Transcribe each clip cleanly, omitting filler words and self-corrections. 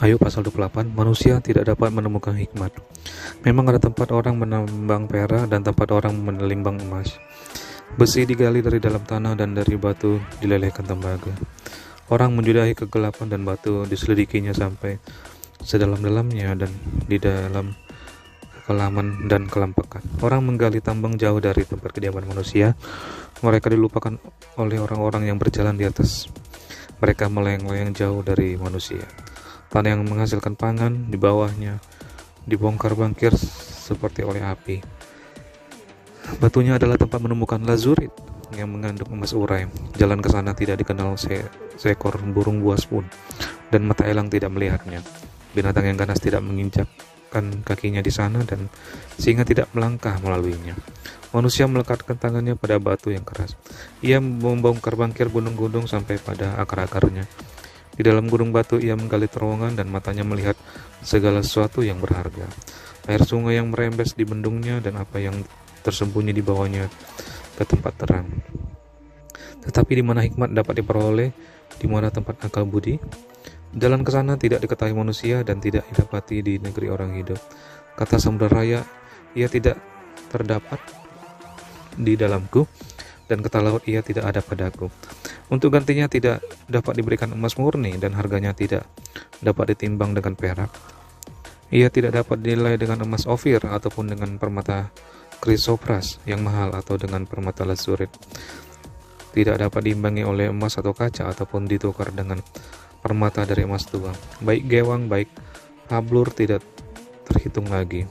Ayub pasal 28, manusia tidak dapat menemukan hikmat. Memang ada tempat orang menambang perak dan tempat orang menelimbang emas. Besi digali dari dalam tanah dan dari batu dilelehkan tembaga. Orang menjudahi kegelapan dan batu diselidikinya sampai sedalam-dalamnya dan di dalam kekelaman dan kelampekan. Orang menggali tambang jauh dari tempat kediaman manusia. Mereka dilupakan oleh orang-orang yang berjalan di atas. Mereka melayang-layang jauh dari manusia. Tanah yang menghasilkan pangan di bawahnya dibongkar-bangkir seperti oleh api. Batunya adalah tempat menemukan lazurit yang mengandung emas urai. Jalan ke sana tidak dikenal seekor burung buas pun, dan mata elang tidak melihatnya. Binatang yang ganas tidak menginjakkan kakinya di sana, dan singa tidak melangkah melaluinya. Manusia melekatkan tangannya pada batu yang keras. Ia membongkar-bangkir gunung-gunung sampai pada akar-akarnya. Di dalam gunung batu ia menggali terowongan dan matanya melihat segala sesuatu yang berharga. Air sungai yang merembes di bendungnya dan apa yang tersembunyi di bawahnya ke tempat terang. Tetapi di mana hikmat dapat diperoleh, di mana tempat akal budi? Jalan ke sana tidak diketahui manusia dan tidak didapati di negeri orang hidup. Kata Samudra Raya, ia tidak terdapat di dalamku, dan kata laut, ia tidak ada padaku. Untuk gantinya tidak dapat diberikan emas murni, dan harganya tidak dapat ditimbang dengan perak. Ia tidak dapat dinilai dengan emas ofir ataupun dengan permata krisopras yang mahal atau dengan permata lazurit. Tidak dapat diimbangi oleh emas atau kaca ataupun ditukar dengan permata dari emas tua. Baik gewang, baik hablur tidak terhitung lagi.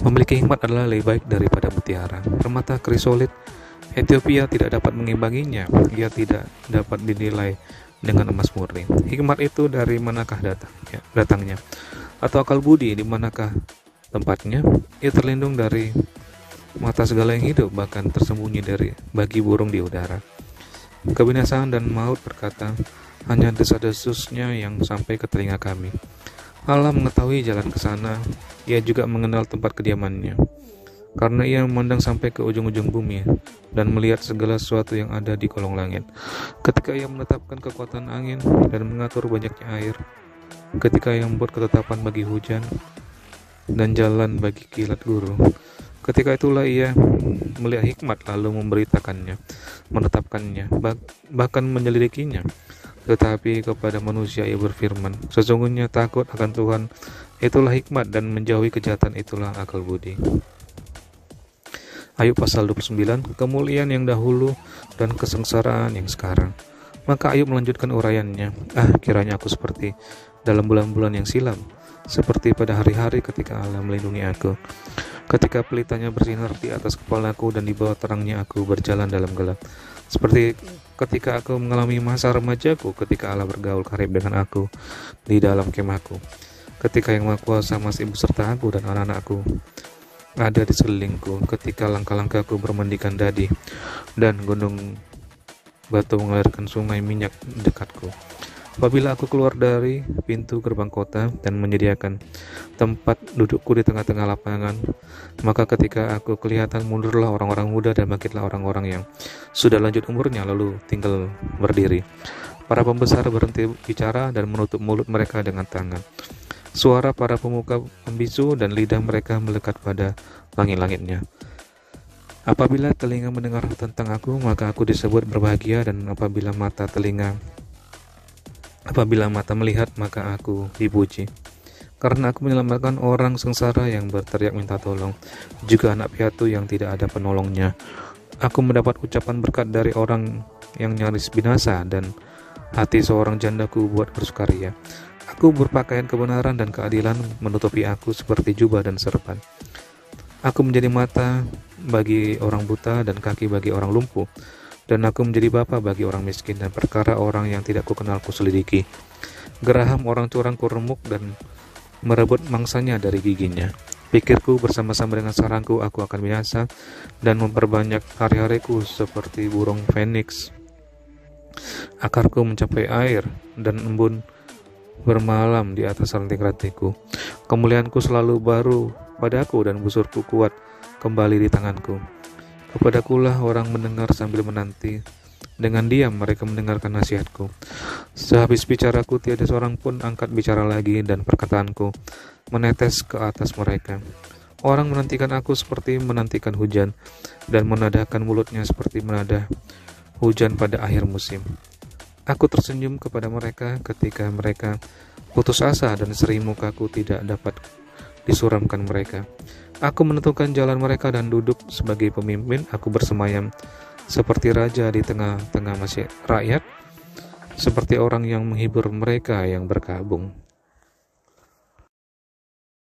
Memiliki hikmat adalah lebih baik daripada mutiara. Permata krisolit Ethiopia tidak dapat mengimbanginya. Ia tidak dapat dinilai dengan emas murni. Hikmat itu dari manakah datangnya? Atau akal budi di manakah tempatnya? Ia terlindung dari mata segala yang hidup, bahkan tersembunyi dari bagi burung di udara. Kebinasaan dan maut berkata, hanya desas-desusnya yang sampai ke telinga kami. Allah mengetahui jalan ke sana. Ia juga mengenal tempat kediamannya. Karena ia memandang sampai ke ujung-ujung bumi dan melihat segala sesuatu yang ada di kolong langit. Ketika ia menetapkan kekuatan angin dan mengatur banyaknya air, ketika ia membuat ketetapan bagi hujan dan jalan bagi kilat guru, ketika itulah ia melihat hikmat lalu memberitakannya, menetapkannya, bahkan menyelidikinya. Tetapi kepada manusia ia berfirman, sesungguhnya takut akan Tuhan itulah hikmat, dan menjauhi kejahatan itulah akal budi. Ayub pasal 29, kemuliaan yang dahulu dan kesengsaraan yang sekarang. Maka Ayub melanjutkan uraiannya, kiranya aku seperti dalam bulan-bulan yang silam, seperti pada hari-hari ketika Allah melindungi aku, ketika pelitanya bersinar di atas kepalaku dan di bawah terangnya aku berjalan dalam gelap, seperti ketika aku mengalami masa remajaku, ketika Allah bergaul karib dengan aku di dalam kemahku, ketika Yang Maha Kuasa masih beserta aku dan anak-anakku ada di sekelilingku, ketika langkah-langkahku bermandikan dadi dan gunung batu mengalirkan sungai minyak dekatku. Apabila aku keluar dari pintu gerbang kota dan menyediakan tempat dudukku di tengah-tengah lapangan, maka ketika aku kelihatan, mundurlah orang-orang muda dan bangkitlah orang-orang yang sudah lanjut umurnya lalu tinggal berdiri. Para pembesar berhenti bicara dan menutup mulut mereka dengan tangan. Suara para pemuka membisu dan lidah mereka melekat pada langit-langitnya. Apabila telinga mendengar tentang aku, maka aku disebut berbahagia, dan apabila mata melihat, maka aku dipuji. Karena aku menyelamatkan orang sengsara yang berteriak minta tolong, juga anak piatu yang tidak ada penolongnya. Aku mendapat ucapan berkat dari orang yang nyaris binasa, dan hati seorang jandaku buat bersukaria. Aku berpakaian kebenaran dan keadilan menutupi aku seperti jubah dan serban. Aku menjadi mata bagi orang buta dan kaki bagi orang lumpuh, dan aku menjadi bapa bagi orang miskin, dan perkara orang yang tidak kukenal kuselidiki. Geraham orang curang kuremuk dan merebut mangsanya dari giginya. Pikirku bersama-sama dengan sarangku, aku akan binasa dan memperbanyak hari-hariku seperti burung feniks. Akarku mencapai air dan embun bermalam di atas ranting-rantingku. Kemuliaanku selalu baru padaku dan busurku kuat kembali di tanganku. Kepadakulah orang mendengar sambil menanti, Dengan diam mereka mendengarkan nasihatku. Sehabis bicaraku, tiada seorang pun angkat bicara lagi, dan perkataanku menetes ke atas mereka. Orang menantikan aku seperti menantikan hujan, dan menadahkan mulutnya seperti menadah hujan pada akhir musim. Aku tersenyum kepada mereka ketika mereka putus asa dan seri mukaku tidak dapat disuramkan mereka. Aku menentukan jalan mereka dan duduk sebagai pemimpin. Aku bersemayam seperti raja di tengah-tengah rakyat, seperti orang yang menghibur mereka yang berkabung.